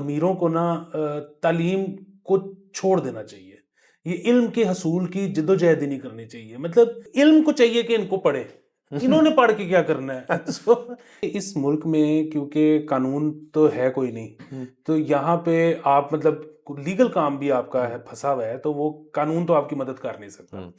अमीरों को ना तालीम को छोड़ देना चाहिए। ये इल्म के हसूल की जद्दोजहद ही नहीं करनी चाहिए। मतलब इल्म को चाहिए कि इनको पढ़े, इन्होंने पढ़ के क्या करना है? सो इस मुल्क में क्योंकि कानून तो है कोई नहीं, तो यहाँ पे आप मतलब लीगल काम भी आपका है फंसा हुआ है, तो वो कानून तो आपकी मदद कर नहीं सकता।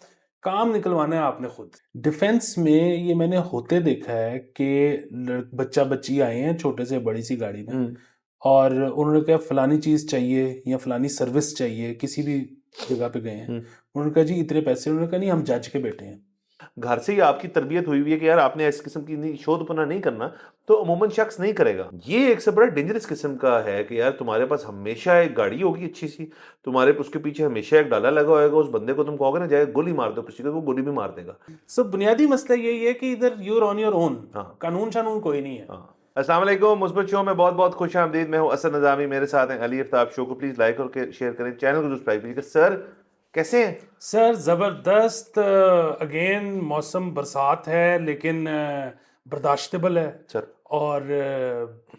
काम निकलवाना है आपने खुद। डिफेंस में ये मैंने होते देखा है कि बच्चा बच्ची आए हैं छोटे से बड़ी सी गाड़ी में, और उन्होंने कहा फलानी चीज़ चाहिए या फलानी सर्विस चाहिए, किसी भी जगह पे गए हैं, उन्होंने कहा जी इतने पैसे, उन्होंने कहा नहीं हम जज के बैठे हैं। घर से ही आपकी तरबियत हुई हुई है कि यार आपने इस किस्म की शोधपना नहीं करना, तो अमूमन शख्स नहीं करेगा। ये एक से बड़ा डेंजरस किस्म का है कि यार तुम्हारे पास हमेशा एक गाड़ी होगी अच्छी सी, तुम्हारे उसके पीछे हमेशा एक डाला लगा होगा, उस बंदे को तुम कहोगे ना जाए गोली मार दो किसी को, वो गोली भी मार देगा। सब बुनियादी मसला यही है कि इधर यूर ऑन योर ओन, हाँ कानून शानून कोई नहीं है। हाँ। अस्सलाम वालेकुम, मुस्बत शो में बहुत बहुत खुश आमदीद। मैं हूं असद नज़ामी, मेरे साथ हैं अली आफ्ताब। शो को प्लीज लाइक और शेयर करें, चैनल को सब्सक्राइब कीजिएगा। सर कैसे हैं? सर ज़बरदस्त। अगेन मौसम बरसात है लेकिन बर्दाश्तेबल है, सर और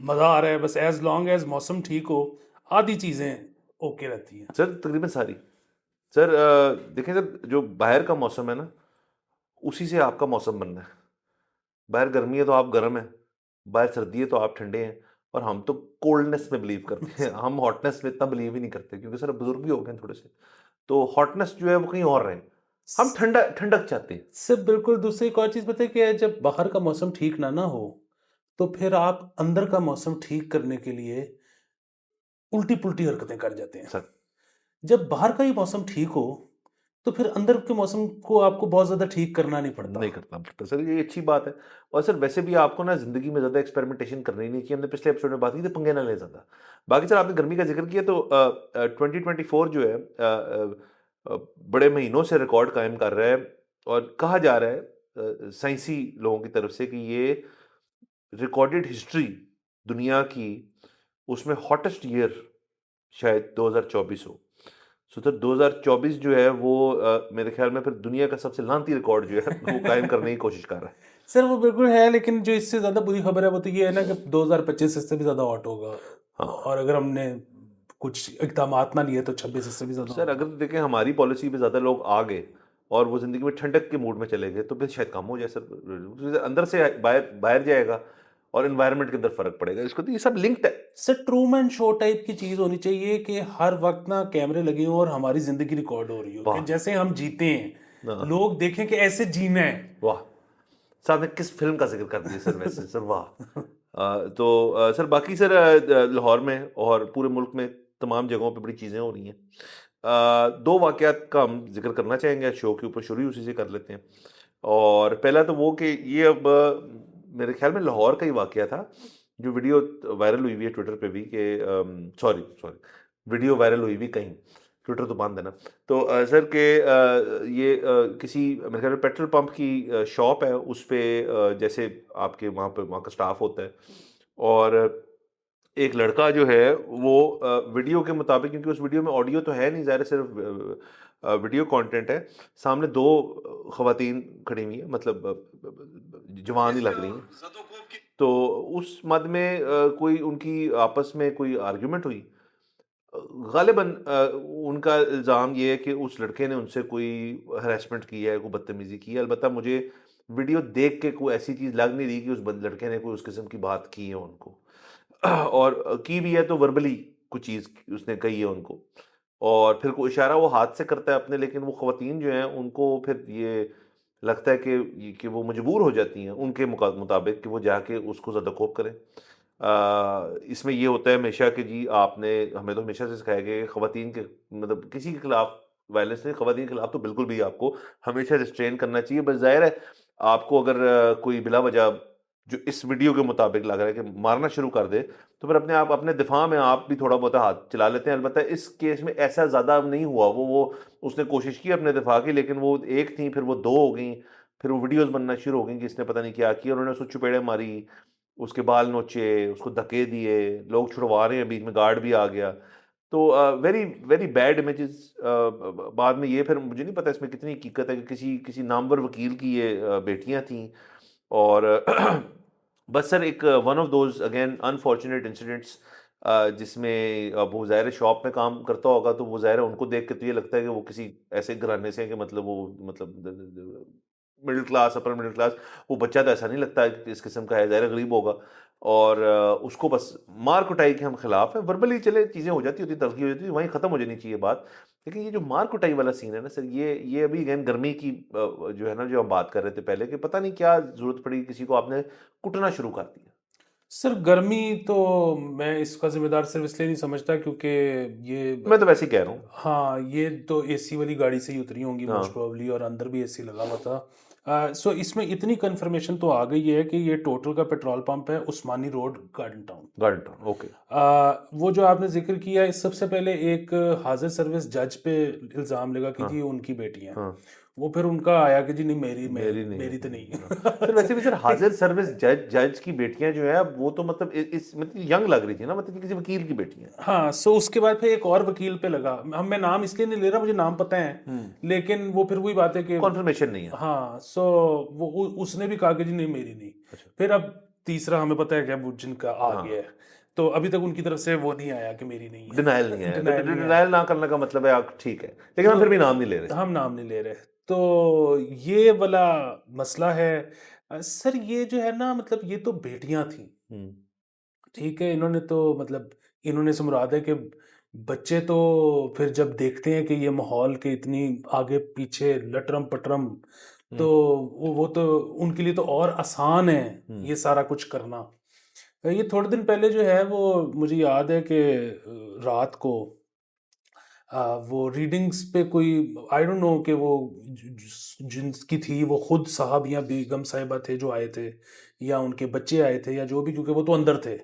मज़ा आ रहा है। बस एज लॉन्ग एज मौसम ठीक हो, आधी चीज़ें ओके रहती हैं। सर तकरीबन सारी। सर देखें सर, जो बाहर का मौसम है ना, उसी से आपका मौसम बनना है। बाहर गर्मी है तो आप गर्म हैं, बाहर सर्दी है तो आप ठंडे हैं। और हम तो कोल्डनेस में बिलीव करते हैं, हम हॉटनेस में इतना बिलीव ही नहीं करते, क्योंकि सर बुजुर्ग भी हो गए हैं थोड़े से, तो हॉटनेस जो है वो कहीं और रहे। हम ठंडा ठंडक चाहते हैं। सिर्फ बिल्कुल दूसरी एक और चीज़ पता है कि जब बाहर का मौसम ठीक ना हो, तो फिर आप अंदर का मौसम ठीक करने के लिए उल्टी पुल्टी हरकतें कर जाते हैं। सर जब बाहर का ही मौसम ठीक हो, तो फिर अंदर के मौसम को आपको बहुत ज़्यादा ठीक करना नहीं पड़ता। नहीं करता पड़ता सर, ये अच्छी बात है। और सर वैसे भी आपको ना जिंदगी में ज्यादा एक्सपेरिमेंटेशन करनी नहीं चाहिए। हमने पिछले एपिसोड में बात की थी, पंगे ना ले ज्यादा। बाकी सर आपने गर्मी का जिक्र किया, तो 2024 जो है बड़े महीनों से रिकॉर्ड कायम कर रहा है। और कहा जा रहा है साइंसी लोगों की तरफ से कि ये रिकॉर्डेड हिस्ट्री दुनिया की, उसमें हॉटेस्ट ईयर शायद 2024 हो। सो सर 2024 जो है वो मेरे ख्याल में फिर दुनिया का सबसे लानती रिकॉर्ड जो है वो कायम करने की कोशिश कर रहा है। सर वो बिल्कुल है, लेकिन जो इससे ज़्यादा बुरी खबर है वो तो ये है ना कि 2025 इससे भी ज़्यादा हॉट होगा, हाँ और अगर हमने कुछ इक़दामात ना लिए तो 26 इससे भी ज़्यादा सर, होगा। अगर देखें हमारी पॉलिसी पे ज़्यादा लोग आ गए और वो ज़िंदगी में ठंडक के मूड में चले गए, तो फिर शायद कम हो जाए सर। अंदर से बाहर बाहर जाएगा और एनवायरनमेंट के अंदर फ़र्क पड़ेगा। इसको तो ये सब लिंक्ड है। सर ट्रूमैन शो टाइप की चीज़ होनी चाहिए कि हर वक्त ना कैमरे लगे हों और हमारी ज़िंदगी रिकॉर्ड हो रही हो, कि वाह! जैसे हम जीते हैं, हाँ, लोग देखें कि ऐसे जीना है। वाह! साहब ने किस फ़िल्म का ज़िक्र कर दिया सर वैसे सर, वाह! तो सर बाकी सर लाहौर में और पूरे मुल्क में तमाम जगहों पे बड़ी चीज़ें हो रही हैं। 2 वाक़यात का हम ज़िक्र करना चाहेंगे, शो के ऊपर शुरू ही उसी से कर लेते हैं। और पहला तो वो कि ये अब मेरे ख़्याल में लाहौर का ही वाक़या था, जो वीडियो वायरल हुई हुई है ट्विटर पे भी कि सॉरी, सॉरी, वीडियो वायरल हुई हुई कहीं, ट्विटर तो बांध देना। तो सर के ये किसी मेरे ख्याल में पेट्रोल पंप की शॉप है, उस पे जैसे आपके वहाँ का स्टाफ होता है, और एक लड़का जो है वो वीडियो के मुताबिक, क्योंकि उस वीडियो में ऑडियो तो है नहीं, ज़ाहिर है सिर्फ वीडियो कंटेंट है। सामने 2 ख़वातीन खड़ी हुई हैं, मतलब जवान ही लग रही हैं। तो उस मद में कोई उनकी आपस में कोई आर्गुमेंट हुई। ग़ालिबन उनका इल्ज़ाम ये है कि उस लड़के ने उनसे कोई हैरेसमेंट की है, कोई बदतमीज़ी की है। अलबत्ता मुझे वीडियो देख के कोई ऐसी चीज़ लग नहीं रही कि उस लड़के ने कोई उस किस्म की बात की है उनको। और की भी है तो वर्बली कुछ चीज़ उसने कही है उनको। और फिर कोई इशारा वो हाथ से करता है अपने, लेकिन वो ख़वातीन जो हैं उनको फिर ये लगता है कि वो मजबूर हो जाती हैं उनके मुताबिक कि वो जाके उसको ज़दकोप करें। इसमें ये होता है हमेशा कि जी आपने, हमें तो हमेशा से सिखाया गया कि ख़वातीन के, मतलब किसी के खिलाफ वायलेंस नहीं, ख़वातीन के खिलाफ तो बिल्कुल भी आपको हमेशा रिस्ट्रेन करना चाहिए। बस ज़ाहिर है आपको अगर कोई बिला वजह, जो इस वीडियो के मुताबिक लग रहा है, कि मारना शुरू कर दे, तो फिर अपने दिफा में आप भी थोड़ा बहुत हाथ चला लेते हैं। अलबत्ता इस केस में ऐसा ज़्यादा नहीं हुआ। वो उसने कोशिश की अपने दिफा की, लेकिन वो एक थी, फिर वो 2 हो गई, फिर वो वीडियोज़ बनना शुरू हो गई कि इसने पता नहीं क्या किया। उन्होंने उसको चपेड़ें मारी, उसके बाल नोचे, उसको धक्के दिए, लोग छुड़वा रहे हैं, बीच में गार्ड भी आ गया। तो वेरी वेरी बैड इमेजेस। बाद में ये, फिर मुझे नहीं पता इसमें कितनी हकीकत है कि किसी किसी नामवर वकील की ये बेटियां थीं। और बस सर एक one of those again unfortunate incidents जिसमें अब वो ज़ाहिर है शॉप में काम करता होगा, तो वो ज़ाहिर है उनको देख के तो ये लगता है कि वो किसी ऐसे घराने से हैं कि मतलब वो मतलब middle class, upper middle class, वो बच्चा तो ऐसा नहीं लगता है कि इस किस्म का है, ज़ाहिर है गरीब होगा। और उसको बस मार कुटाई के हम खिलाफ हैं। वर्बली चले चीज़ें हो जाती होती, तल्खी हो जाती है, वहीं ख़त्म हो जानी चाहिए बात। लेकिन ये जो मार कुटाई वाला सीन है ना सर, ये अभी अगेन गर्मी की जो है ना, जो हम बात कर रहे थे पहले, कि पता नहीं क्या ज़रूरत पड़ी किसी को, आपने कुटना शुरू कर दिया। सर गर्मी तो मैं इसका जिम्मेदार सिर्फ इसलिए नहीं समझता क्योंकि ये मैं तो वैसे ही कह रहा हूँ। हाँ, ये तो एसी वाली गाड़ी से ही उतरी होंगी मोस्ट हाँ, प्रोबेबली, और अंदर भी एसी लगा हुआ था। सो इसमें इतनी कंफर्मेशन तो आ गई है कि ये टोटल का पेट्रोल पंप है Usmani road, Garden Town. Garden Town, okay. वो जो आपने जिक्र किया, इस सबसे पहले एक हाजिर सर्विस जज पे इल्ज़ाम लगा कि हाँ, जी ये उनकी बेटी हैं। हाँ। वो फिर उनका आया कि जी नहीं, मेरी नहीं मेरी तो है। नहीं हाँ। है। सर वैसे भी सर हाजिर सर्विस जज की बेटियां जो है, वो तो मतलब इस मतलब यंग लग रही थी ना, मतलब कि किसी वकील की बेटियां। हाँ, सो उसके बाद फिर एक और वकील पे लगा। हम मैं नाम इसलिए नहीं ले रहा, मुझे नाम पता है, लेकिन वो फिर वही बात है कि कॉन्फर्मेशन नहीं है। हाँ, सो वो उसने भी कहा कि जी नहीं, मेरी नहीं। अच्छा। फिर अब तीसरा हमें पता है क्या, वो जिनका आ गया हाँ, है, तो अभी तक उनकी तरफ से वो नहीं आया कि मेरी नहीं डिनायल नहीं है। है, डिनायल नहीं आया। डिनायल ना करने का मतलब है आप ठीक है, लेकिन हम तो फिर भी नाम नहीं ले रहे सर। हम नाम नहीं ले रहे। तो ये वाला मसला है। सर ये जो है ना, मतलब ये तो बेटियां थी, हम्म। ठीक है, इन्होंने तो मतलब इन्होंने से मुराद है कि बच्चे तो फिर जब देखते हैं कि ये माहौल के इतनी आगे पीछे लटरम पटरम, तो वो तो उनके लिए तो और आसान है ये सारा कुछ करना। ये थोड़े दिन पहले जो है वो मुझे याद है कि रात को वो रीडिंग्स पे कोई, आई डोंट नो कि वो जिनकी थी वो खुद साहब या बेगम साहिबा थे जो आए थे, या उनके बच्चे आए थे, या जो भी, क्योंकि वो तो अंदर थे,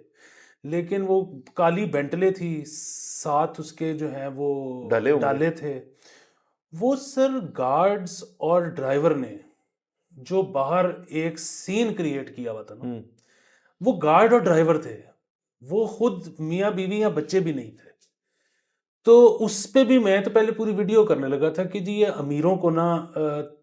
लेकिन वो काली बेंटले थी, साथ उसके जो है वो डाले होंगे। डाले थे। वो सर गार्ड्स और ड्राइवर ने जो बाहर एक सीन क्रिएट किया हुआ था ना, हम्म। वो गार्ड और ड्राइवर थे, वो खुद मियाँ बीवी या बच्चे भी नहीं थे। तो उस पे भी मैं तो पहले पूरी वीडियो करने लगा था कि जी ये अमीरों को ना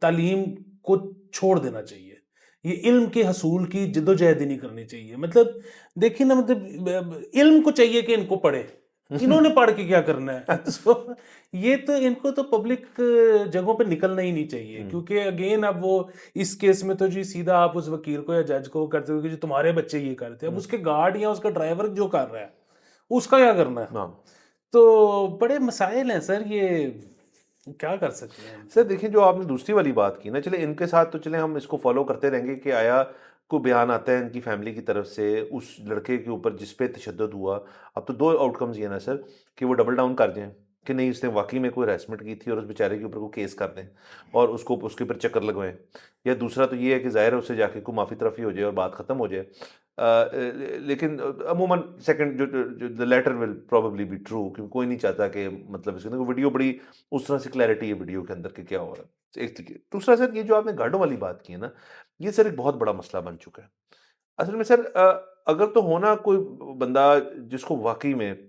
तालीम को छोड़ देना चाहिए, ये इल्म के हसूल की जद्दोजहद ही नहीं करनी चाहिए। मतलब देखिए ना, मतलब इल्म को चाहिए कि इनको पढ़े, इन्होंने पढ़ के क्या करना है। सो ये तो इनको तो पब्लिक जगहों पे निकलना ही नहीं चाहिए, क्योंकि अगेन अब वो इस केस में तो जी सीधा आप उस वकील को या जज को करते हो कि जी तुम्हारे बच्चे ये करते हैं, अब उसके गार्ड या उसका ड्राइवर जो कर रहा है उसका क्या करना है। हाँ तो बड़े मसाइल हैं सर ये, क्या कर सकते हैं सर, इनसे। देखिए जो आपने दूसरी वाली बात की ना, चले इनके साथ तो चले हम इसको फॉलो करते रहेंगे कि आया को बयान आता है इनकी फैमिली की तरफ से उस लड़के के ऊपर जिस पे तशद्दुद हुआ। अब तो दो आउटकम्स ये ना सर, कि वो डबल डाउन कर जाएं कि नहीं उसने वाकई में कोई हरासमेंट की थी और उस बेचारे के ऊपर को केस कर दें और उसको उसके ऊपर चक्कर लगवाएं, या दूसरा तो ये है कि ज़ाहिर है उससे जाके को माफ़ी तरफी हो जाए और बात ख़त्म हो जाए। लेकिन अमूमन सेकंड जो the latter will probably be true, क्योंकि कोई नहीं चाहता कि मतलब इसके अंदर वीडियो बड़ी उस तरह से क्लैरिटी है वीडियो के अंदर कि क्या हो रहा है। एक तरीके दूसरा सर, ये जो आपने गार्डों वाली बात की है ना, ये सर एक बहुत बड़ा मसला बन चुका है। असल में सर अगर तो होना कोई बंदा जिसको वाक़ई में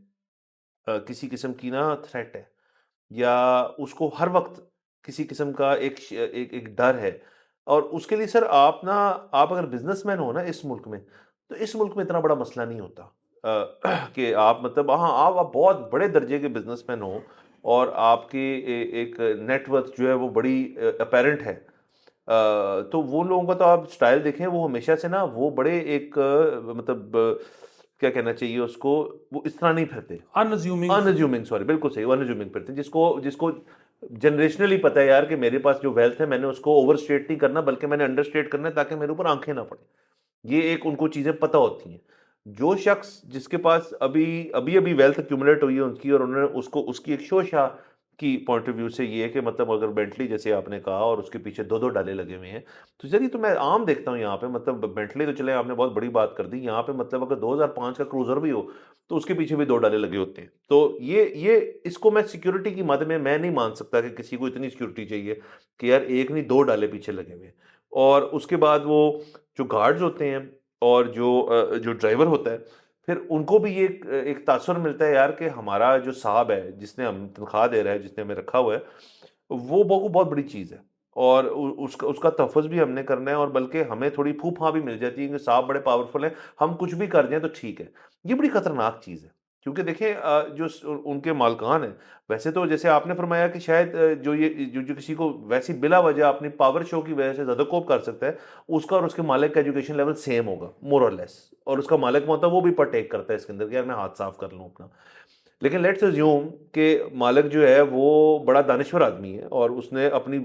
किसी किस्म की ना थ्रेट है, या उसको हर वक़्त किसी किस्म का एक डर है, और उसके लिए सर आप अगर बिज़नेसमैन हो ना इस मुल्क में, तो इस मुल्क में इतना बड़ा मसला नहीं होता। कि आप मतलब हाँ, आप बहुत बड़े दर्जे के बिज़नेसमैन हो और आपकी एक नेट वर्थ जो है वो बड़ी अपैरेंट है। तो वो लोगों का तो आप स्टाइल देखें, वो हमेशा से ना वो बड़े एक मतलब क्या कहना चाहिए उसको, वो इस तरह नहीं फिरते। अनअज्यूमिंग। अनअज्यूमिंग, सॉरी, बिल्कुल सही, अनअज्यूमिंग फिरते हैं, जिसको जिसको जनरेशनली पता है यार कि मेरे पास जो वेल्थ है मैंने उसको ओवरस्टेट नहीं करना, बल्कि मैंने अंडरस्टेट करना है ताकि मेरे ऊपर आंखें ना पड़े। ये एक उनको चीजें पता होती हैं। जो शख्स जिसके पास अभी अभी अभी वेल्थ एक्यूमुलेट हुई है उनकी, और उन्होंने उसको उसकी एक शोशा की पॉइंट ऑफ व्यू से ये है कि मतलब अगर बेंटली जैसे आपने कहा और उसके पीछे दो दो डाले लगे हुए हैं, तो जरिए तो मैं आम देखता हूँ यहाँ पे, मतलब बेंटली तो चले आपने बहुत बड़ी बात कर दी, यहाँ पे मतलब अगर 2005 का क्रूजर भी हो तो उसके पीछे भी दो डाले लगे होते हैं। तो ये इसको मैं सिक्योरिटी की मद में मैं नहीं मान सकता कि किसी को इतनी सिक्योरिटी चाहिए कि यार एक नहीं दो डाले पीछे लगे हुए हैं। और उसके बाद वो जो गार्ड्स होते हैं और जो ड्राइवर होता है, फिर उनको भी ये एक तासुर मिलता है यार कि हमारा जो साहब है जिसने हम तनख्वाह दे रहा है, जिसने हमें रखा हुआ है, वो बहुत बड़ी चीज़ है। और उसका उसका तहफ़्फ़ुज़ भी हमने करना है, और बल्कि हमें थोड़ी फूफा भी मिल जाती है कि साहब बड़े पावरफुल हैं, हम कुछ भी कर जाएं तो ठीक है। ये बड़ी खतरनाक चीज़ है। क्योंकि देखें उनके मालकान हैं, वैसे तो जैसे आपने फरमाया कि शायद जो ये जो किसी को वैसी बिला वजह अपनी पावर शो की वजह से ज़दकोप कर सकता है, उसका और उसके मालिक का एजुकेशन लेवल सेम होगा मोर और लेस, और उसका मालिक होता है वो भी पार्टेक करता है इसके अंदर कि यार मैं हाथ साफ कर लूँ अपना। लेकिन लेट्स अज्यूम कि मालिक जो है वो बड़ा दानिश्वर आदमी है और उसने अपनी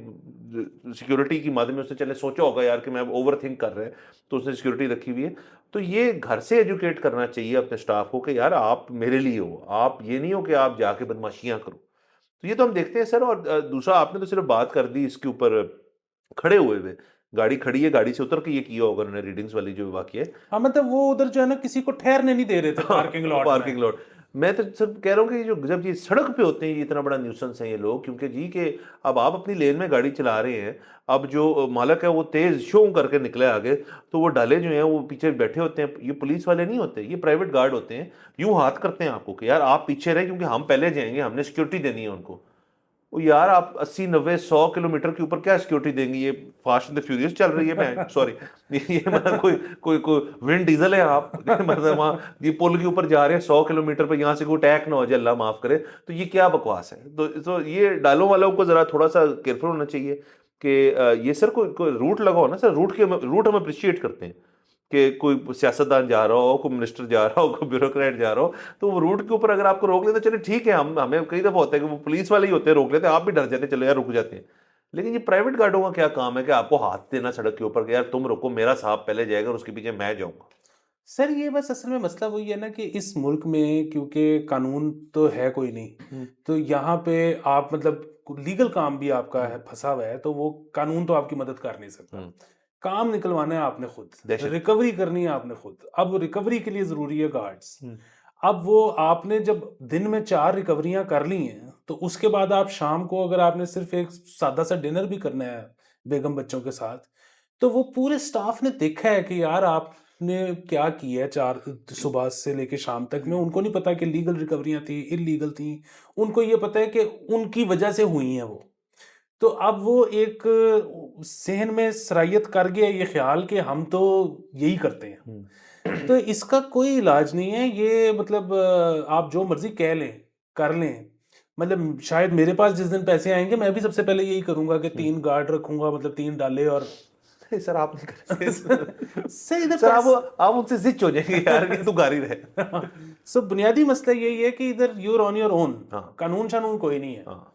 सिक्योरिटी की माध्यम में उसने चले सोचा होगा यार कि मैं ओवर थिंक कर रहे हैं, तो उसने सिक्योरिटी रखी हुई है। तो ये घर से एजुकेट करना चाहिए अपने स्टाफ को कि यार आप मेरे लिए हो, आप ये नहीं हो कि आप जाके बदमाशियां करो। तो ये तो हम देखते हैं सर। और दूसरा आपने तो सिर्फ बात कर दी इसके ऊपर खड़े हुए हुए, गाड़ी खड़ी है, गाड़ी से उतर के ये किया होगा उन्होंने, रीडिंग्स वाली जो वाकई है। हाँ मतलब वो उधर जो है ना किसी को ठहरने नहीं दे रहे थे पार्किंग लॉट में। Parking lot. मैं तो सब कह रहा हूँ कि जो जब ये सड़क पे होते हैं ये इतना बड़ा न्यूसेंस है ये लोग, क्योंकि जी के अब आप अपनी लेन में गाड़ी चला रहे हैं, अब जो मालक है वो तेज शो करके निकले आगे, तो वो डाले जो हैं वो पीछे बैठे होते हैं, ये पुलिस वाले नहीं होते, ये प्राइवेट गार्ड होते हैं, यूं हाथ करते हैं आपको कि यार आप पीछे रहे क्योंकि हम पहले जाएंगे, हमने सिक्योरिटी देनी है उनको। वो यार आप 80 90 100 किलोमीटर के ऊपर क्या सिक्योरिटी देंगी, ये फास्ट एंड द फ्यूरियस चल रही है मैं सॉरी ये मतलब कोई कोई कोई विंड डीजल है आप मतलब वहाँ ये पुल के ऊपर जा रहे हैं 100 किलोमीटर पर, यहाँ से कोई अटैक ना हो जाए अल्लाह माफ करे, तो ये क्या बकवास है। तो ये डालों वालों को जरा थोड़ा सा केयरफुल होना चाहिए कि ये सर कोई रूट लगाओ ना सर, रूट हम अप्रिशिएट करते हैं कि कोई सियासतदान जा रहा हो, कोई मिनिस्टर जा रहा हो, कोई ब्यूरोक्रेट जा रहा हो, तो वो रूट के ऊपर अगर आपको रोक लेते चलिए ठीक है, हम हमें कई दफा होता है कि वो पुलिस वाले ही होते हैं रोक लेते हैं, आप भी डर जाते हैं चलो यार रुक जाते हैं। लेकिन ये प्राइवेट गार्डों का क्या काम है कि आपको हाथ देना सड़क के ऊपर कि यार तुम रुको, मेरा साहब पहले जाएगा और उसके पीछे मैं जाऊंगा। सर ये बस असल में मसला वही है ना कि इस मुल्क में क्योंकि कानून तो है कोई नहीं, हम्म, तो यहाँ पे आप मतलब लीगल काम भी आपका हम्म, है फंसा हुआ है, तो वो कानून तो आपकी मदद कर नहीं सकता। हम्म, काम निकलवाना है आपने खुद, दहशत। रिकवरी करनी है आपने खुद। अब रिकवरी के लिए ज़रूरी है गार्ड्स। हम्म, अब वो आपने जब दिन में 4 रिकवरियां कर ली हैं, तो उसके बाद आप शाम को अगर आपने सिर्फ एक सादा सा डिनर भी करना है बेगम बच्चों के साथ, तो वो पूरे स्टाफ ने देखा है कि यार आपने क्या किया है 4 सुबह से लेके शाम तक में। उनको नहीं पता कि लीगल रिकवरियां थी, इलीगल थी। उनको ये पता है कि उनकी वजह से हुई हैं वो। तो अब वो एक सहन में सरायत कर गया ये ख्याल कि हम तो यही करते हैं। हम्म। तो इसका कोई इलाज नहीं है ये, मतलब आप जो मर्जी कह लें कर लें। मतलब शायद मेरे पास जिस दिन पैसे आएंगे मैं भी सबसे पहले यही करूंगा कि 3 गार्ड रखूंगा, मतलब 3 डाले और नहीं सर आप नहीं करेंगे सर इधर सर पैसे आप उनसे जिद हो जाएंगे यार कि तू गाड़ी रहे। सो बुनियादी मसला यही है कि इधर यूर ऑन योर ओन, हाँ कानून शानून कोई नहीं है। हाँ।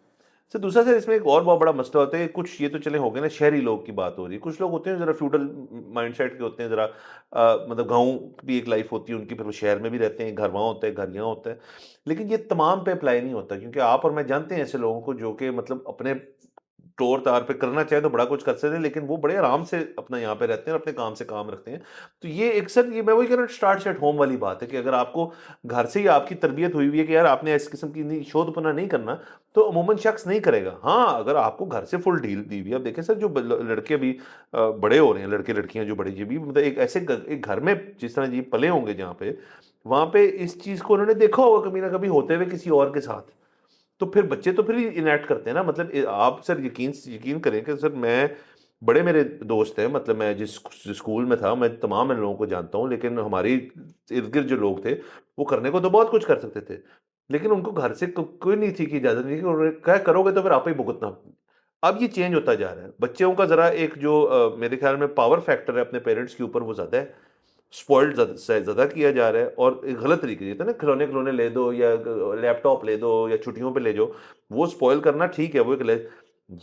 सर दूसरा सर इसमें एक और बहुत बड़ा मसला होता है, कुछ ये तो चले हो गए ना शहरी लोग की बात हो रही है, कुछ लोग होते हैं जरा फ्यूडल माइंडसेट के होते हैं, जरा मतलब गांव भी एक लाइफ होती है उनकी, फिर वो शहर में भी रहते हैं, घर वहाँ होता है घर यहाँ होता है। लेकिन ये तमाम पे अप्लाई नहीं होता, क्योंकि आप और मैं जानते हैं ऐसे लोगों को जो कि मतलब अपने तौर तार पे करना चाहे तो बड़ा कुछ कर सकते हैं, लेकिन वो बड़े आराम से अपना यहाँ पे रहते हैं और अपने काम से काम रखते हैं। तो ये एक सर ये मैं वही कह रहा हूँ स्टार्ट एट होम वाली बात है कि अगर आपको घर से ही आपकी तरबियत हुई हुई है कि यार आपने इस किस्म की शोधपना नहीं करना, तो अमूमन शख्स नहीं करेगा। हाँ अगर आपको घर से फुल ढील दी हुई है, अब देखें सर जो लड़के भी बड़े हो रहे हैं, लड़के लड़कियां जो बड़ी जी भी मतलब एक ऐसे एक घर में जिस तरह जी पले होंगे जहाँ पे, वहां पे इस चीज को उन्होंने देखा होगा कभी ना कभी होते हुए किसी और के साथ, तो फिर बच्चे तो फिर इनैक्ट करते हैं ना। मतलब आप सर यकीन करें कि सर मैं बड़े मेरे दोस्त हैं, मतलब मैं जिस स्कूल में था मैं तमाम इन लोगों को जानता हूँ, लेकिन हमारी इर्द गिर्द जो लोग थे वो करने को तो बहुत कुछ कर सकते थे, लेकिन उनको घर से कोई नहीं थी कि इजाजत नहीं, कि उन्होंने कहा करोगे तो फिर आप ही भुगतना। अब ये चेंज होता जा रहा है, बच्चों का जरा एक जो मेरे ख्याल में पावर फैक्टर है अपने पेरेंट्स के ऊपर वो ज्यादा है, स्पॉइल्ड ज़्यादा किया जा रहा है, और एक गलत तरीके से, ना खिलौने खिलौने ले दो या लैपटॉप ले दो या छुट्टियों पे ले जाओ, वो स्पॉइल करना ठीक है, वो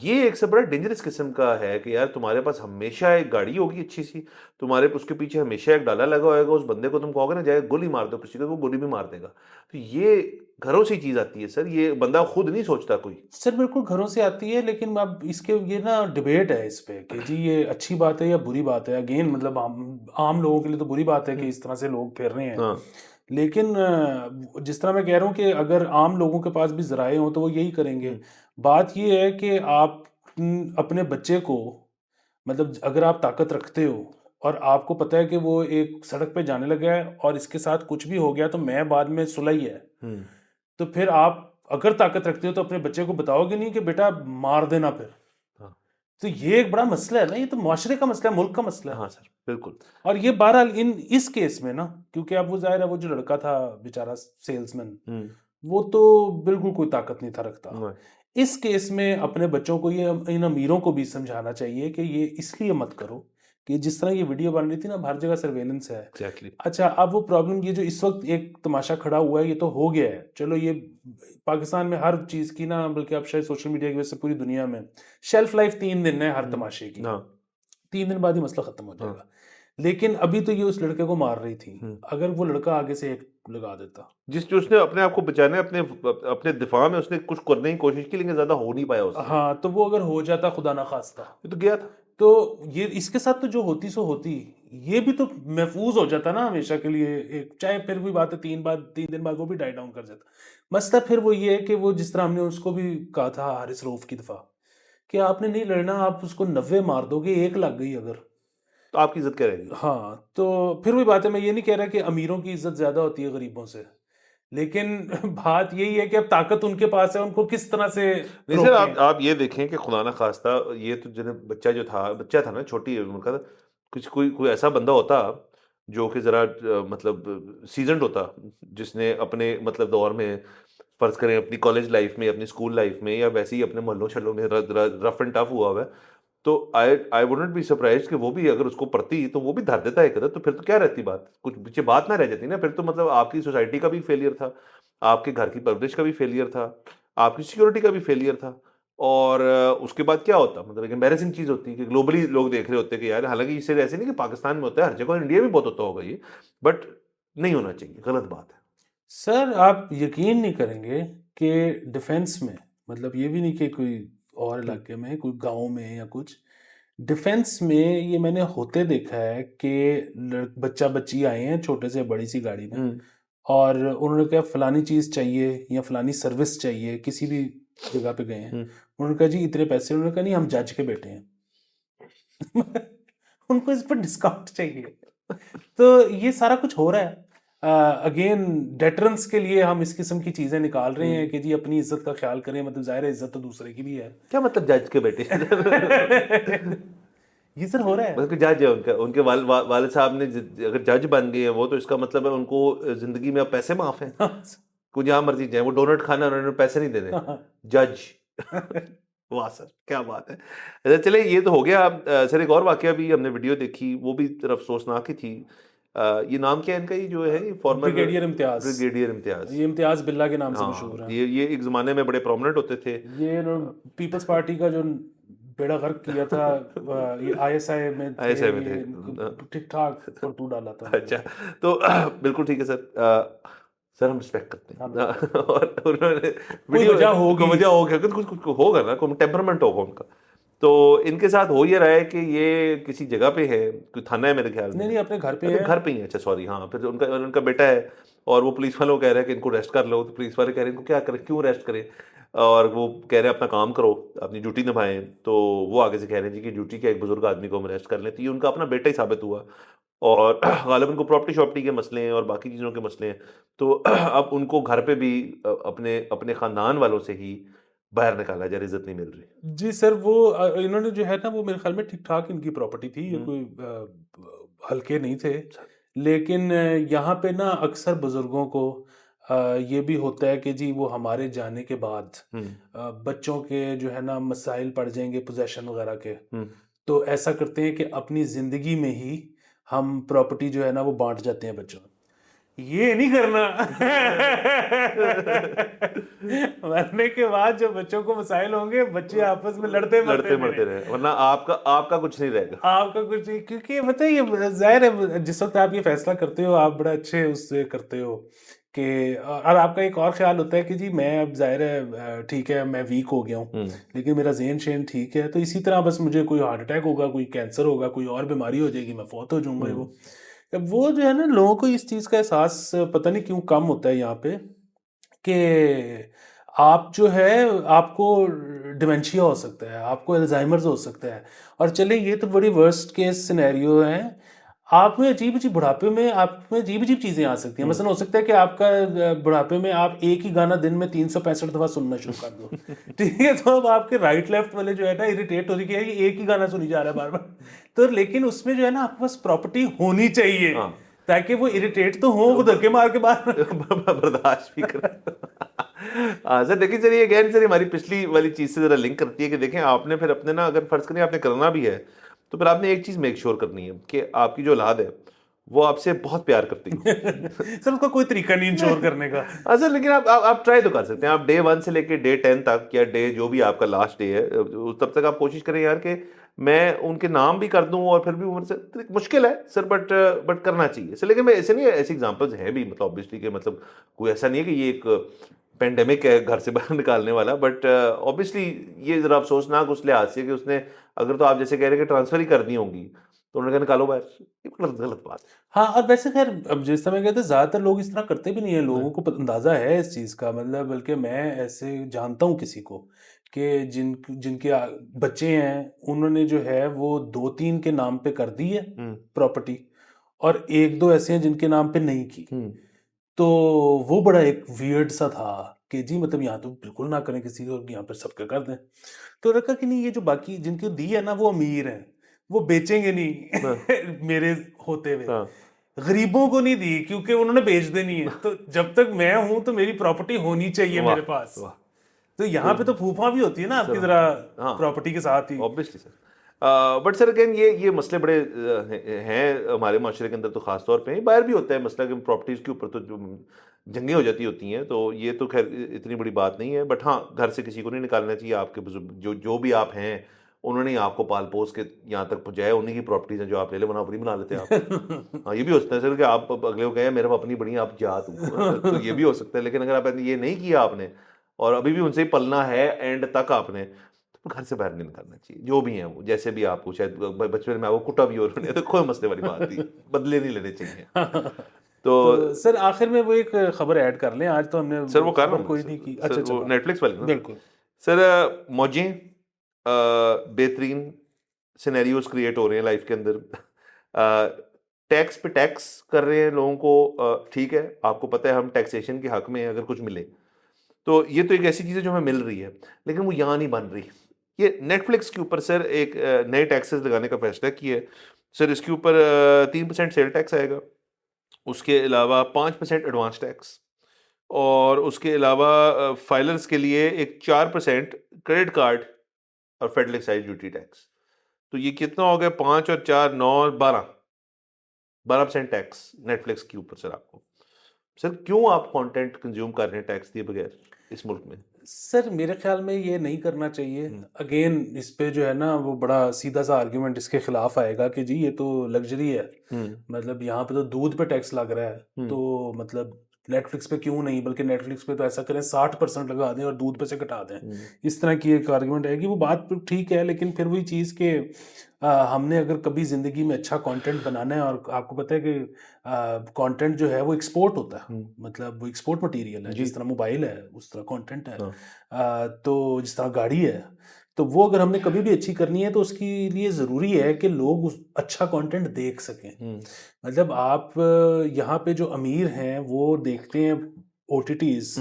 ये एक से बड़ा डेंजरस किस्म का है कि यार तुम्हारे पास हमेशा एक गाड़ी होगी अच्छी सी, तुम्हारे उसके पीछे हमेशा एक डाला लगा होगा, उस बंदे को तुम कहोगे ना जाए गोली मार दो किसी को, वो गोली भी मार देगा। तो ये घरों से चीज आती है सर, ये बंदा खुद नहीं सोचता कोई। सर बिल्कुल घरों से आती है, लेकिन अब इसके ये ना डिबेट है इस पे कि जी ये अच्छी बात है या बुरी बात है। अगेन मतलब आम लोगों के लिए तो बुरी बात है कि इस तरह से लोग फिर रहे हैं। हाँ लेकिन जिस तरह मैं कह रहा हूँ कि अगर आम लोगों के पास भी ज़राए हों तो वो यही करेंगे। हम्म, बात ये है कि आप अपने बच्चे को, मतलब अगर आप ताकत रखते हो और आपको पता है कि वो एक सड़क पे जाने लगा है और इसके साथ कुछ भी हो गया तो मैं बाद में सुलह ही है, हम्म, तो फिर आप अगर ताकत रखते हो तो अपने बच्चे को बताओगे नहीं कि बेटा मार देना फिर। हाँ तो ये एक बड़ा मसला है ना, ये तो मुआशरे का मसला है, मुल्क का मसला है। हाँ सर, बिल्कुल। और ये बहरहाल इस केस में ना, क्योंकि अब वो जाहिर है वो जो लड़का था बेचारा सेल्समैन, वो तो बिल्कुल कोई ताकत नहीं था रखता। नहीं, इस केस में अपने बच्चों को, ये इन अमीरों को भी समझाना चाहिए कि ये इसलिए मत करो कि जिस तरह ये वीडियो बन रही थी ना, हर जगह सर्वेलेंस है। एग्जैक्टली। अच्छा, अब वो प्रॉब्लम ये जो इस वक्त एक तमाशा खड़ा हुआ है, ये तो हो गया है, चलो ये पाकिस्तान में हर चीज़ की ना, बल्कि अब शायद सोशल मीडिया की वजह से पूरी दुनिया में शेल्फ लाइफ 3 दिन है हर तमाशे की। हाँ 3 दिन बाद ही मसला खत्म हो हाँ। जाएगा। लेकिन अभी तो ये उस लड़के को मार रही थी, अगर वो लड़का आगे से एक लगा देता। जो उसने अपने आप को बचाने, अपने अपने दिफा में उसने कुछ करने की कोशिश की, लेकिन ज्यादा हो नहीं पाया उससे। हाँ, तो वो अगर हो जाता खुदा ना खास्ता, ये तो गया था। तो ये इसके साथ तो जो होती सो होती, ये भी तो महफूज हो जाता ना हमेशा के लिए। एक चाहे फिर वही बात है, 3 दिन बाद वो भी डाई डाउन कर जाता। मसला फिर वो ये है कि वो जिस तरह हमने उसको भी कहा था हारिस रऊफ की दफा, कि आपने नहीं लड़ना, आप उसको 90 मार दोगे, 1 लग गई अगर, तो आपकी इज्जत क्या रहेगी? हाँ, तो फिर वही बात है। मैं ये नहीं कह रहा कि अमीरों की इज्जत ज्यादा होती है गरीबों से, लेकिन बात यही है कि अब ताकत उनके पास है, उनको किस तरह से नहीं सर, रोकें। आप ये देखें कि खुदा ना खास्ता, ये तो जो बच्चा था ना, छोटी उम्र का था, कुछ कोई कोई ऐसा बंदा होता जो कि जरा मतलब सीजनड होता, जिसने अपने मतलब दौर में, फर्ज करें अपनी कॉलेज लाइफ में, अपनी स्कूल लाइफ में, या वैसे ही अपने मोहल्लों शहरों में रफ एंड टफ हुआ हुआ है, तो आई वुडंट बी सरप्राइज्ड कि वो भी अगर उसको पड़ती तो वो भी धर देता एक अदद। तो फिर तो क्या रहती बात, कुछ पीछे बात ना रह जाती ना। फिर तो मतलब आपकी सोसाइटी का भी फेलियर था, आपके घर की परवरिश का भी फेलियर था, आपकी सिक्योरिटी का भी फेलियर था। और उसके बाद क्या होता, मतलब एक एम्बैरेसिंग चीज़ होती है कि ग्लोबली लोग देख रहे होते हैं कि यार, हालांकि इससे ऐसे नहीं कि पाकिस्तान में होता है, हर जगह इंडिया में बहुत होता होगा ये, बट नहीं होना चाहिए, गलत बात है। सर, आप यकीन नहीं करेंगे कि डिफेंस में, मतलब ये भी नहीं कि कोई और इलाके में, कोई गांव में या कुछ, डिफेंस में ये मैंने होते देखा है कि बच्चा बच्ची आए हैं छोटे से बड़ी सी गाड़ी में, और उन्होंने कहा फलानी चीज़ चाहिए या फलानी सर्विस चाहिए, किसी भी जगह पे गए हैं, उन्होंने कहा जी इतने पैसे, उन्होंने कहा नहीं हम जज के बेटे हैं। उनको इस पर डिस्काउंट चाहिए। तो ये सारा कुछ हो रहा है। अगेन डेटरेंस के लिए हम इस किस्म की चीजें निकाल रहे हैं कि जी अपनी इज्जत का ख्याल करें, मतलब जाहिर है इज्जत तो दूसरे की भी है। क्या मतलब जज के बेटे? ये सर हो रहा है। मतलब जज है उनका, उनके वालिद साहब ने अगर जज बन गए हैं वो, तो इसका मतलब है उनको जिंदगी में अब पैसे माफ हैं, कुछ जहाँ मर्जी जाए, वो डोनट खाना, उन्होंने पैसे नहीं देने। जज। वाह सर, क्या बात है। अच्छा, चले ये तो हो गया। सर एक और वाकया भी हमने वीडियो देखी, वो भी तरफ अफसोसनाक ही थी। ये नाम क्या है इनका, ये जो है farmer brigadier Imtiaz. Brigadier Imtiaz. ये इम्तियाज बिल्ला के नाम से हाँ, मशहूर है। ये एक जमाने में बड़े प्रोमिनेंट होते थे। ये पीपल्स पार्टी का जो बेड़ा गर्क किया था, ये आईएसआई में थे, ऐसे में थे। ये ठीक ठाक पर तू डाला था। अच्छा, तो बिल्कुल ठीक है सर। सर हम रिस्पेक्ट करते हाँ, हैं। और उन्होंने कोई वजह होगी। कोई वजह होगी, कुछ कुछ कुछ होगा ना, कोई टेम्परामेंट होगा उनका। तो इनके साथ हो ये रहा है कि ये किसी जगह पे है, कोई थाना है मेरे ख्याल में। नहीं अपने घर पे अच्छा, है। घर पे ही है, अच्छा सॉरी। हाँ, फिर उनका उनका बेटा है, और वो पुलिस वालों को कह रहे हैं कि इनको अरेस्ट कर लो। तो पुलिस वाले कह रहे हैं इनको क्या करें, क्यों अरेस्ट करें? और वो कह रहे हैं अपना काम करो, अपनी ड्यूटी निभाएं। तो वो आगे से कह रहे हैं जी कि ड्यूटी क्या, एक बुजुर्ग आदमी को हम अरेस्ट कर लें। तो ये उनका अपना बेटा ही साबित हुआ, और गालिबन को प्रॉपर्टी शॉपर्टी के मसले हैं और बाकी चीज़ों के मसले हैं। तो अब उनको घर पे भी अपने अपने ख़ानदान वालों से ही बाहर निकाला जा रहा है, इज्जत नहीं मिल रही। जी सर, वो इन्होंने जो है ना, वो मेरे ख्याल में ठीक ठाक इनकी प्रॉपर्टी थी, ये कोई हल्के नहीं थे। लेकिन यहाँ पे ना अक्सर बुजुर्गों को ये भी होता है कि जी वो हमारे जाने के बाद बच्चों के जो है ना मसाइल पड़ जाएंगे पोजेशन वगैरह के, तो ऐसा करते हैं कि अपनी जिंदगी में ही हम प्रॉपर्टी जो है ना वो बांट जाते हैं बच्चों में। ये नहीं करना। मरने के बाद जो बच्चों को मसाइल होंगे, बच्चे आपस में लड़ते लड़ते मरते मरते रहे, वरना आपका कुछ नहीं रहेगा। आपका कुछ नहीं, क्योंकि बताइए जाहिर है जिस वक्त आप ये फैसला करते हो, आप बड़ा अच्छे उससे करते हो कि, और आपका एक और ख्याल होता है कि जी मैं अब जाहिर है ठीक है मैं वीक हो गया हूँ, लेकिन मेरा ज़हन शेन ठीक है, तो इसी तरह बस मुझे कोई हार्ट अटैक होगा, कोई कैंसर होगा, कोई और बीमारी हो जाएगी, मैं फौत हो जाऊंगा। वो जो है ना, लोगों को इस चीज़ का एहसास पता नहीं क्यों कम होता है यहाँ पे, कि आप जो है, आपको डिमेंशिया हो सकता है, आपको अल्जाइमर्स हो सकता है। और चले ये तो बड़ी वर्स्ट केस सिनेरियो है, आप में अजीब अजीब बुढ़ापे में आप में अजीब अजीब चीजें आ सकती हैं। मसलन हो सकता है कि आपका बुढ़ापे में आप एक ही गाना दिन में 365 दफा सुनना शुरू कर दो। ठीक है, तो अब आपके राइट लेफ्ट वाले जो है ना इरिटेट हो रही है, ये एक ही गाना सुनी जा रहा है बार बार। तो लेकिन उसमें जो है ना आपके पास प्रॉपर्टी होनी चाहिए हाँ। ताकि वो इरिटेट तो हो, वो धक्के मार के बाहर बर्दाश्त भी कर। हाँ सर, देखिए सर, ये अगेन सर हमारी पिछली वाली चीज से जरा लिंक करती है कि देखें आपने फिर अपने ना, अगर फर्ज करें आपने करना भी है तो फिर आपने एक चीज मेक श्योर करनी है कि आपकी जो औलाद है वो आपसे बहुत प्यार करती हो। सर उसका कोई तरीका नहीं इंश्योर करने का। हाँ सर, लेकिन आप ट्राई तो कर सकते हैं। आप डे 1 से लेके डे 10 तक, या डे जो भी आपका लास्ट डे है, तब तक आप कोशिश करें यार कि मैं उनके नाम भी कर दूं और फिर भी उम्र से तो मुश्किल है सर, बट करना चाहिए सर। लेकिन मैं ऐसे नहीं, ऐसे एग्जांपल्स हैं भी, मतलब ऑब्वियसली कि मतलब कोई ऐसा नहीं है कि ये एक पेंडेमिक है घर से बाहर निकालने वाला, बट ऑब्वियसली ये जरा अफसोसनाक उस लिहाज से कि उसने, अगर तो आप जैसे कह रहे हैं कि ट्रांसफर ही करनी होगी तो उन्होंने कहा निकालो बाहर, ये गलत गलत बात है। हाँ, और वैसे खैर अब जिस समय कहते हैं ज्यादातर लोग इस तरह करते भी नहीं है, लोगों को अंदाजा है इस चीज का। मतलब बल्कि मैं ऐसे जानता हूँ किसी को कि जिनके बच्चे हैं, उन्होंने जो है वो 2-3 के नाम पे कर दी है प्रॉपर्टी, और 1-2 ऐसे हैं जिनके नाम पे नहीं की। तो वो बड़ा एक वियर्ड सा था कि जी मतलब यहाँ तो बिल्कुल ना करें किसी को, यहाँ पर सबका कर दें। तो रखा कि नहीं, ये जो बाकी जिनके दी है ना वो अमीर हैं, वो बेचेंगे नहीं मेरे होते हुए। हाँ। गरीबों को नहीं दी क्योंकि उन्होंने बेच देनी है, तो जब तक मैं हूं तो मेरी प्रॉपर्टी होनी चाहिए वाह मेरे पास। वाह। तो यहाँ पे तो फूफा भी होती है ना आपकी सर, जरा हाँ, प्रॉपर्टी के साथ ही। Obviously sir. But sir again ये मसले बड़े हैं हमारे माशरे के अंदर, तो खास तौर पे बाहर भी होता है मसला कि प्रॉपर्टीज के ऊपर तो जो जंगें हो जाती होती हैं, तो ये तो खैर इतनी बड़ी बात नहीं है। बट हाँ, घर से किसी को नहीं निकालना चाहिए। आपके बुजुर्ग जो जो भी आप हैं, उन्होंने ही आपको पाल पोस के यहाँ तक पहुँचाया, उन्हीं की प्रॉपर्टीज हैं जो आप ले ले बना अपनी बना लेते हैं आप। हाँ, ये भी हो सकता है सर कि आप अगले को कहें मेरे को अपनी बड़ी आप जा तू तो ये भी हो सकता है। लेकिन अगर आप ये नहीं किया आपने और अभी भी उनसे ही पलना है एंड तक आपने, तो घर से बाहर नहीं निकलना चाहिए। जो भी हैं वो, जैसे भी आपको शायद बचपन में आपको कुटा भी और तो कोई मसले वाली बात नहीं, बदले नहीं लेने चाहिए। तो तो सर आखिर में वो एक खबर ऐड कर लें, आज तो हमने सर वो कर रहा खबर हूँ कोई मैं नहीं की। सर, अच्छा वो चलो, नेटफ्लिक्स वाली ना बिल्कुल। सर। मौजें, बेहतरीन सिनेरियोज क्रिएट हो रहे हैं लाइफ के अंदर। टैक्स पे टैक्स कर रहे हैं लोगों को। ठीक है, आपको पता है हम टैक्सेशन के हक में हैं अगर कुछ मिले तो। ये तो एक ऐसी चीज़ है जो हमें मिल रही है, लेकिन वो यहाँ नहीं बन रही। ये नेटफ्लिक्स के ऊपर सर एक नए टैक्सेस लगाने का फैसला किया है सर। इसके ऊपर 3% सेल टैक्स आएगा, उसके अलावा 5% एडवांस टैक्स, और उसके अलावा फाइलर्स के लिए एक 4% क्रेडिट कार्ड और फेडरल एक्साइज ड्यूटी टैक्स। तो ये कितना हो गया? 5 और 4 9 12% टैक्स नेटफ्लिक्स के ऊपर सर। आपको सर क्यों आप कंटेंट कंज्यूम कर रहे हैं टैक्स दिए बगैर इस मुल्क में? सर मेरे ख्याल में ये नहीं करना चाहिए। अगेन इस पे जो है ना वो बड़ा सीधा सा आर्ग्यूमेंट इसके खिलाफ आएगा कि जी ये तो लग्जरी है, मतलब यहाँ पे तो दूध पे टैक्स लग रहा है, तो मतलब नेटफ्लिक्स पे क्यों नहीं, बल्कि नेटफ्लिक्स पे तो ऐसा करें 60% लगा दें और दूध पे से घटा दें। इस तरह की एक आर्ग्यूमेंट है कि वो बात ठीक है, लेकिन फिर वही चीज़ के हमने अगर कभी ज़िंदगी में अच्छा कंटेंट बनाना है, और आपको पता है कि कंटेंट जो है वो एक्सपोर्ट होता है, मतलब वो एक्सपोर्ट मटेरियल है। जिस तरह मोबाइल है उस तरह कंटेंट है। तो जिस तरह गाड़ी है, तो वो अगर हमने कभी भी अच्छी करनी है तो उसके लिए ज़रूरी है कि लोग उस अच्छा कंटेंट देख सकें। मतलब आप यहाँ पे जो अमीर हैं वो देखते हैं ओटीटीज,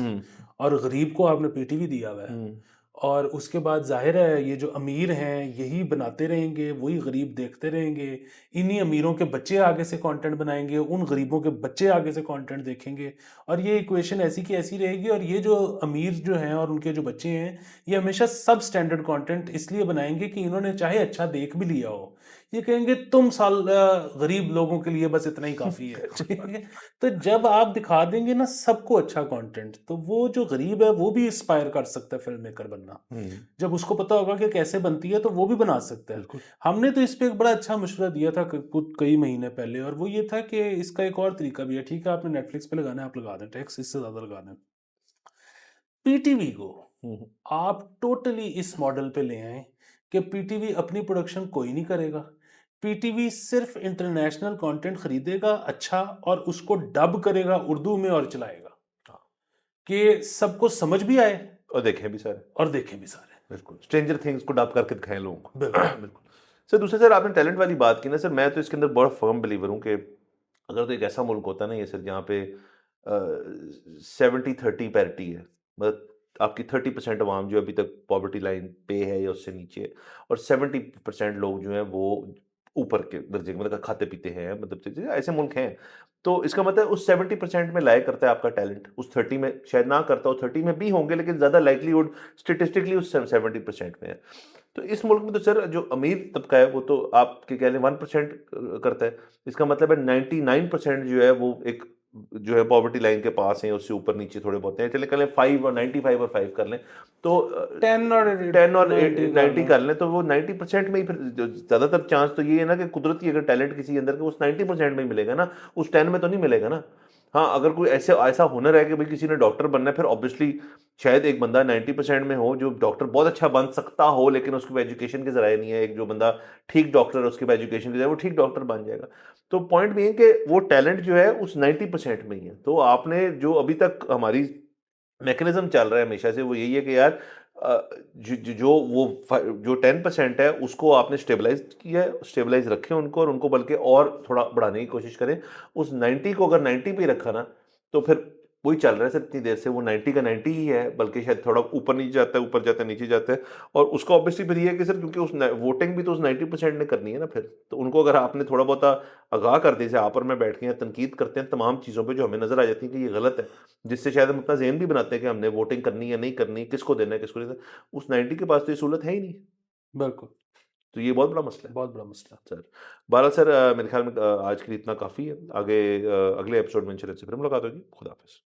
और गरीब को आपने पीटीवी दिया हुआ है, और उसके बाद जाहिर है ये जो अमीर हैं यही बनाते रहेंगे, वही गरीब देखते रहेंगे। इन्हीं अमीरों के बच्चे आगे से कंटेंट बनाएंगे, उन गरीबों के बच्चे आगे से कंटेंट देखेंगे, और ये इक्वेशन ऐसी की ऐसी रहेगी। और ये जो अमीर जो हैं और उनके जो बच्चे हैं, ये हमेशा सब स्टैंडर्ड कंटेंट इसलिए बनाएंगे कि इन्होंने चाहे अच्छा देख भी लिया हो, ये कहेंगे तुम गरीब लोगों के लिए बस इतना ही काफ़ी है। ठीक है, तो जब आप दिखा देंगे ना सबको अच्छा कंटेंट, तो वो जो गरीब है वो भी इंस्पायर कर सकता है फिल्म मेकर बनना। जब उसको पता होगा कि कैसे बनती है तो वो भी बना सकता है। हमने तो इस पे एक बड़ा अच्छा मशवरा दिया था कुछ कई महीने पहले, और वो ये था कि इसका एक और तरीका भी है। ठीक है, आपने नेटफ्लिक्स पे लगाना है, आप लगा दें टैक्स, इससे ज़्यादा लगा दें। पीटीवी को आप टोटली इस मॉडल पे ले आए कि पीटीवी अपनी प्रोडक्शन कोई नहीं करेगा, पीटीवी सिर्फ इंटरनेशनल कंटेंट खरीदेगा अच्छा, और उसको डब करेगा उर्दू में और चलाएगा कि सबको समझ भी आए और देखें भी सारे। और देखें भी सारे। बिल्कुल, स्ट्रेंजर थिंग्स को डब करके दिखाएं लोगों को। बिल्कुल। बिल्कुल। सर दूसरा सर आपने टैलेंट वाली बात की ना सर, मैं तो इसके अंदर बड़ा फर्म बिलीवर हूँ कि अगर तो एक ऐसा मुल्क होता ना ये सर जहाँ पे 70-30 पैरिटी है, मतलब आपकी 30% अवाम जो अभी तक पॉवर्टी लाइन पे है या उससे नीचे है, और 70% लोग जो हैं वो ऊपर के दर्जे के, मतलब खाते पीते हैं, मतलब ऐसे मुल्क हैं। तो इसका मतलब उस 70% में लाया करता है आपका टैलेंट, उस 30 में शायद ना करता हो, 30 में भी होंगे लेकिन ज़्यादा लाइकलीहुड स्टेटिस्टिकली उस 70% में है। तो इस मुल्क में तो सर जो अमीर तबका है वो तो आपके कह लें 1% करता है। इसका मतलब है 99% जो है वो एक जो है पॉवर्टी लाइन के पास हैं, उससे ऊपर नीचे थोड़े बहुत हैं। चलिए कर लें 5 और 95 और 5 कर लें, तो 10 और 10 और 90 कर 90 लें। कर लें, तो वो 90% में ही फिर ज़्यादातर चांस तो ये है ना कि कुदरती अगर टैलेंट किसी अंदर के उस 90% में ही मिलेगा ना, उस 10 में तो नहीं मिलेगा ना। हाँ, अगर कोई ऐसे ऐसा हुनर है कि भाई किसी ने डॉक्टर बनना है, फिर ऑब्वियसली शायद एक बंदा 90% में हो जो डॉक्टर बहुत अच्छा बन सकता हो, लेकिन उसके पास एजुकेशन के ज़राए नहीं है। एक जो बंदा ठीक डॉक्टर है, उसके पास एजुकेशन के ज़राए, वो ठीक डॉक्टर बन जाएगा। तो पॉइंट ये है कि वो टैलेंट जो है उस 90% में ही है। तो आपने जो अभी तक हमारी मैकेनिज्म चल रहा है हमेशा से, वो यही है कि यार जो 10% है उसको आपने स्टेबलाइज किया है, स्टेबलाइज रखें उनको, और उनको बल्कि और थोड़ा बढ़ाने की कोशिश करें। उस 90 को अगर 90 पे ही रखा ना, तो फिर वही चल रहा है सर इतनी देर से, वो 90 का 90 ही है, बल्कि शायद थोड़ा ऊपर नीचे जाता है, ऊपर जाता है, नीचे जाता है। और उसका ऑब्वियसली फिर ये है कि सर क्योंकि उस वोटिंग भी तो उस 90% ने करनी है ना फिर, तो उनको अगर आपने थोड़ा बहुत आगाह कर दिया, जैसे आप और मैं बैठ के यहाँ तनकीद करते हैं तमाम चीज़ों पे जो हमें नजर आ जाती है कि ये गलत है, जिससे शायद हम अपना ज़हन भी बनाते हैं कि हमने वोटिंग करनी है नहीं करनी, किसको देना है किसको नहीं देना। उस 90 के पास तो ये सहूलत है ही नहीं। बिल्कुल, तो ये बहुत बड़ा मसला है बहुत बड़ा मसला। सर। बहरहाल सर मेरे ख्याल में आज के लिए इतना काफ़ी है। आगे अगले एपिसोड में इंशाल्लाह से फिर मुलाकात होगी। खुदा हाफ़िज़।